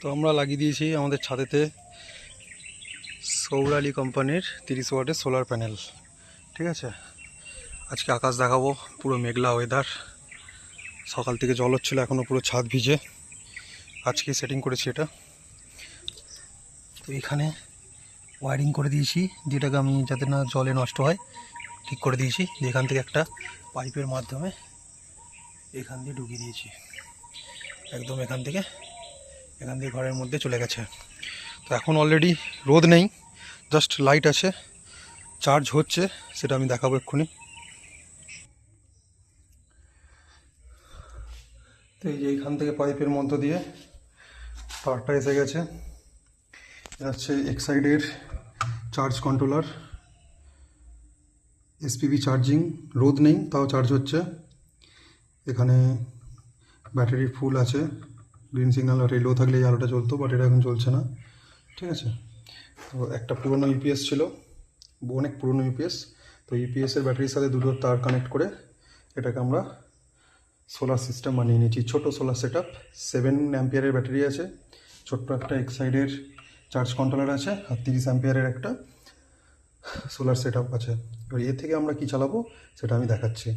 তো আমরা লাগিয়ে দিয়েছি আমাদের ছাদেতে সৌরালি কোম্পানির 30 ওয়াটের সোলার প্যানেল। ঠিক আছে, আজকে আকাশ দেখাবো, পুরো মেঘলা ওয়েদার, সকাল থেকে জল হচ্ছিলো, এখনও পুরো ছাদ ভিজে। আজকে সেটিং করেছি এটা। তো এখানে ওয়ারিং করে দিয়েছি, যেটাকে আমি যাতে না জলে নষ্ট হয় ঠিক করে দিয়েছি। এখান থেকে একটা পাইপের মাধ্যমে এখান দিয়ে ঢুকিয়ে দিয়েছি, একদম এখান থেকে ঘরের মধ্যে চলে গেছে। তো এখন অলরেডি রোদ নেই, জাস্ট লাইট আছে, চার্জ হচ্ছে, সেটা আমি দেখাবো এক্ষুনি। তো এই যে এইখান থেকে পাইপের মধ্য দিয়ে তারটা এসে গেছে, হচ্ছে এক্সাইডের চার্জ কন্ট্রোলার, এসপিবি চার্জিং, রোদ নেই তাও চার্জ হচ্ছে। এখানে ব্যাটারি ফুল আছে, গ্রিন সিগন্যাল আর লো থাকলে এই আলোটা জ্বলতো, বাট এটা এখন চলছে না। ঠিক আছে, তো একটা পুরনো ইউপিএস ছিল, অনেক পুরনো ইউপিএস। তো ইউপিএসের ব্যাটারির সাথে দুটো তার কানেক্ট করে এটাকে আমরা সোলার সিস্টেম বানিয়ে নিয়েছি। ছোটো সোলার সেট আপ, 7 অ্যাম্পিয়ারের ব্যাটারি আছে, ছোট্ট একটা এক্সাইডের চার্জ কন্ট্রোলার আছে, আর 30 অ্যাম্পিয়ারের একটা সোলার সেট আপ আছে। এবার এর থেকে আমরা কি চালাবো সেটা আমি দেখাচ্ছি।